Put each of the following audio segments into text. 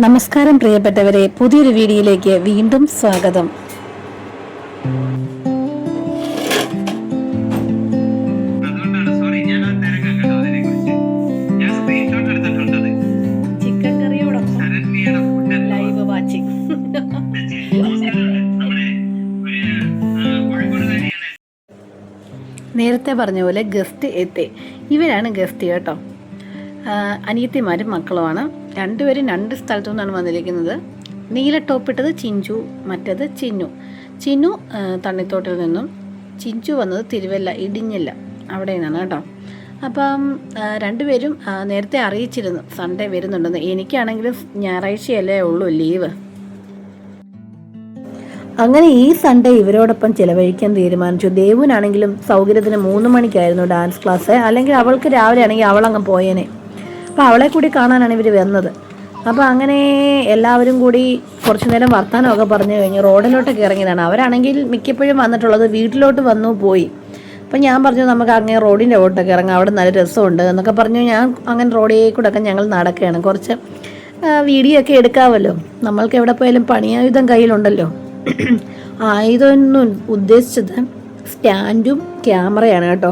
നമസ്കാരം പ്രിയപ്പെട്ടവരെ, പുതിയൊരു വീഡിയോയിലേക്ക് വീണ്ടും സ്വാഗതം. ചിക്കൻ കറിയോടൊപ്പം ലൈവ് വാച്ചിങ്. നേരത്തെ പറഞ്ഞ പോലെ ഗസ്റ്റ് എത്തി. ഇവരാണ് ഗസ്റ്റ് കേട്ടോ. അനിയത്തിമാരും മക്കളുമാണ്. രണ്ടുപേരും രണ്ട് സ്ഥലത്തു നിന്നാണ് വന്നിരിക്കുന്നത്. നീല ടോപ്പിട്ടത് ചിഞ്ചു, മറ്റത് ചിന്നു. ചിന്നു തണ്ണിത്തോട്ടിൽ നിന്നും, ചിഞ്ചു വന്നത് തിരുവല്ല ഇടിഞ്ഞില്ല അവിടെ നിന്നാണ് കേട്ടോ. അപ്പം രണ്ടുപേരും നേരത്തെ അറിയിച്ചിരുന്നു സൺഡേ വരുന്നുണ്ടെന്ന്. എനിക്കാണെങ്കിലും ഞായറാഴ്ചയല്ലേ ഉള്ളൂ ലീവ്. അങ്ങനെ ഈ സൺഡേ ഇവരോടൊപ്പം ചിലവഴിക്കാൻ തീരുമാനിച്ചു. ദേവുനാണെങ്കിലും സൗകര്യത്തിന് 3 മണിക്കായിരുന്നു ഡാൻസ് ക്ലാസ്. അല്ലെങ്കിൽ അവൾക്ക് രാവിലെ ആണെങ്കിൽ അവളങ്ങ് പോയേനെ. അപ്പോൾ അവളെ കൂടി കാണാനാണ് ഇവർ വന്നത്. അപ്പോൾ അങ്ങനെ എല്ലാവരും കൂടി കുറച്ച് നേരം വർത്താനമൊക്കെ പറഞ്ഞു കഴിഞ്ഞ് റോഡിലോട്ടൊക്കെ ഇറങ്ങിയതാണ്. അവരാണെങ്കിൽ മിക്കപ്പോഴും വന്നിട്ടുള്ളത് വീട്ടിലോട്ട് വന്നു പോയി. അപ്പം ഞാൻ പറഞ്ഞു നമുക്ക് അങ്ങനെ റോഡിൻ്റെ ഓട്ടൊക്കെ ഇറങ്ങാം, അവിടെ നല്ല രസമുണ്ട് എന്നൊക്കെ പറഞ്ഞു. ഞാൻ അങ്ങനെ റോഡിൽ കൂടെ ഒക്കെ ഞങ്ങൾ നടക്കുകയാണ്. കുറച്ച് വീഡിയോ ഒക്കെ എടുക്കാമല്ലോ, നമ്മൾക്ക് എവിടെ പോയാലും പണിയായുധം കയ്യിലുണ്ടല്ലോ. ആയുധമൊന്നും ഉദ്ദേശിച്ചത് സ്റ്റാൻഡും ക്യാമറയാണ് കേട്ടോ.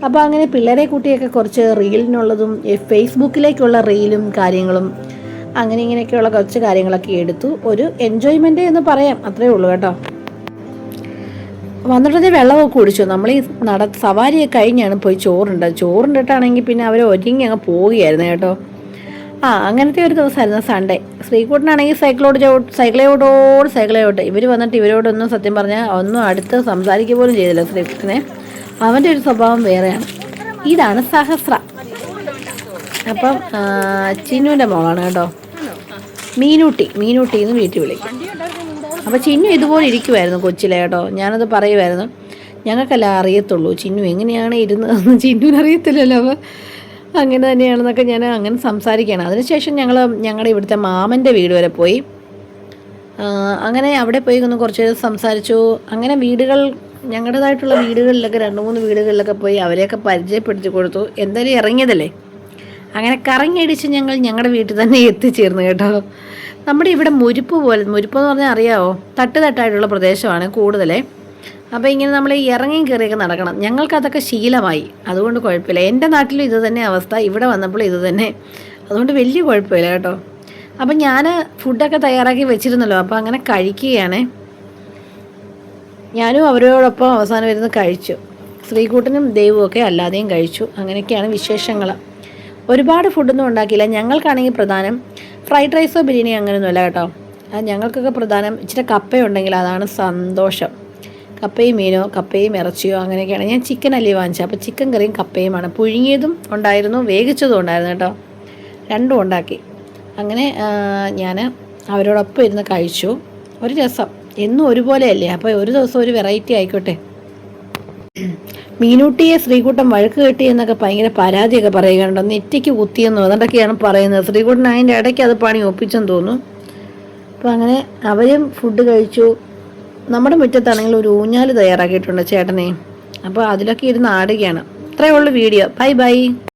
അപ്പോൾ അങ്ങനെ പിള്ളേരെ കുട്ടിയൊക്കെ കുറച്ച് റീലിനുള്ളതും ഫേസ്ബുക്കിലേക്കുള്ള റീലും കാര്യങ്ങളും അങ്ങനെ ഇങ്ങനെയൊക്കെയുള്ള കുറച്ച് കാര്യങ്ങളൊക്കെ എടുത്തു. ഒരു എൻജോയ്മെൻറ്റ് എന്ന് പറയാം, അത്രേ ഉള്ളൂ കേട്ടോ. വന്നിട്ടേ വെള്ളമൊക്കെ കുടിച്ചു. നമ്മൾ ഈ സവാരിയൊക്കെ കഴിഞ്ഞാണ് പോയി ചോറുണ്ടിട്ടാണെങ്കിൽ പിന്നെ അവർ ഒരുങ്ങി അങ്ങ് പോവുകയായിരുന്നു കേട്ടോ. അങ്ങനത്തെ ഒരു ദിവസമായിരുന്നു സൺഡേ. ശ്രീകുട്ടനാണെങ്കിൽ സൈക്കിളോട്ട് ഇവർ വന്നിട്ട് ഇവരോടൊന്നും സത്യം പറഞ്ഞാൽ ഒന്നും അടുത്ത് സംസാരിക്കുക പോലും ചെയ്തില്ല ശ്രീകുട്ടനെ. അവൻ്റെ ഒരു സ്വഭാവം വേറെയാണ്. ഇതാണ് സഹസ്ര. അപ്പം ചിന്നുവിൻ്റെ മോളാണ് കേട്ടോ. മീനൂട്ടി എന്ന് വീട്ടിൽ വിളിക്കും. അപ്പോൾ ചിന്നു ഇതുപോലെ ഇരിക്കുമായിരുന്നു കൊച്ചിലെ കേട്ടോ. ഞാനത് പറയുമായിരുന്നു, ഞങ്ങൾക്കെല്ലാം അറിയത്തുള്ളൂ ചിന്നു എങ്ങനെയാണ് ഇരുന്നതെന്ന് ചിന്നുവിന് അറിയത്തില്ലല്ലോ. അപ്പോൾ അങ്ങനെ തന്നെയാണെന്നൊക്കെ ഞാൻ അങ്ങനെ സംസാരിക്കുകയാണ്. അതിനുശേഷം ഞങ്ങളുടെ ഇവിടുത്തെ മാമൻ്റെ വീട് വരെ പോയി. അങ്ങനെ അവിടെ പോയി ഒന്ന് കുറച്ച് സംസാരിച്ചു. അങ്ങനെ ഞങ്ങളുടേതായിട്ടുള്ള വീടുകളിലൊക്കെ 2-3 വീടുകളിലൊക്കെ പോയി അവരെയൊക്കെ പരിചയപ്പെടുത്തി കൊടുത്തു. എന്തായാലും ഇറങ്ങിയതല്ലേ, അങ്ങനെ കറങ്ങിയടിച്ച് ഞങ്ങളുടെ വീട്ടിൽ തന്നെ എത്തിച്ചേർന്നു കേട്ടോ. നമ്മുടെ ഇവിടെ മുരിപ്പെന്ന് പറഞ്ഞാൽ അറിയാമോ, തട്ടായിട്ടുള്ള പ്രദേശമാണ് കൂടുതലേ. അപ്പോൾ ഇങ്ങനെ നമ്മൾ ഇറങ്ങി കയറിയൊക്കെ നടക്കണം. ഞങ്ങൾക്കതൊക്കെ ശീലമായി, അതുകൊണ്ട് കുഴപ്പമില്ല. എൻ്റെ നാട്ടിലും ഇത് തന്നെ അവസ്ഥ, ഇവിടെ വന്നപ്പോൾ ഇത് തന്നെ, അതുകൊണ്ട് വലിയ കുഴപ്പമില്ല കേട്ടോ. അപ്പം ഞാൻ ഫുഡൊക്കെ തയ്യാറാക്കി വെച്ചിരുന്നല്ലോ, അപ്പോൾ അങ്ങനെ കഴിക്കുകയാണ്. ഞാനും അവരോടൊപ്പം അവസാനം ഇരുന്ന് കഴിച്ചു. ശ്രീകുട്ടനും ദൈവവും ഒക്കെ അല്ലാതെയും കഴിച്ചു. അങ്ങനെയൊക്കെയാണ് വിശേഷങ്ങൾ. ഒരുപാട് ഫുഡൊന്നും ഉണ്ടാക്കിയില്ല. ഞങ്ങൾക്കാണെങ്കിൽ പ്രധാനം ഫ്രൈഡ് റൈസോ ബിരിയാണി അങ്ങനെയൊന്നുമല്ല കേട്ടോ. ഞങ്ങൾക്കൊക്കെ പ്രധാനം ഇച്ചിരി കപ്പയുണ്ടെങ്കിൽ അതാണ് സന്തോഷം. കപ്പയും മീനോ കപ്പയും ഇറച്ചിയോ അങ്ങനെയൊക്കെയാണ്. ഞാൻ ചിക്കൻ അല്ലേ വാങ്ങിച്ചത്, അപ്പോൾ ചിക്കൻ കറിയും കപ്പയുമാണ്. പുഴുങ്ങിയതും ഉണ്ടായിരുന്നു, വേവിച്ചതും ഉണ്ടായിരുന്നു കേട്ടോ. രണ്ടും ഉണ്ടാക്കി. അങ്ങനെ ഞാൻ അവരോടൊപ്പം ഇരുന്ന് കഴിച്ചു. ഒരു രസം. എന്നും ഒരുപോലെയല്ലേ, അപ്പോൾ ഒരു ദിവസം ഒരു വെറൈറ്റി ആയിക്കോട്ടെ. മീനൂട്ടിയെ ശ്രീകുട്ടൻ വഴക്ക് കെട്ടി എന്നൊക്കെ ഭയങ്കര പരാതിയൊക്കെ പറയുകയുണ്ടോ, നെറ്റിക്ക് കുത്തിയെന്നോ അതൊക്കെയാണ് പറയുന്നത്. ശ്രീകുട്ടൻ അതിൻ്റെ ഇടയ്ക്ക് അത് പണി ഒപ്പിച്ചെന്ന് തോന്നുന്നു. അപ്പോൾ അങ്ങനെ അവരും ഫുഡ് കഴിച്ചു. നമ്മുടെ മുറ്റത്താണെങ്കിൽ ഒരു ഊഞ്ഞാൽ തയ്യാറാക്കിയിട്ടുണ്ട് ചേട്ടനെ. അപ്പോൾ അതിലൊക്കെ ഇരുന്ന് ആടുകയാണ്. ഇത്രയേ ഉള്ളൂ വീഡിയോ. ബൈ.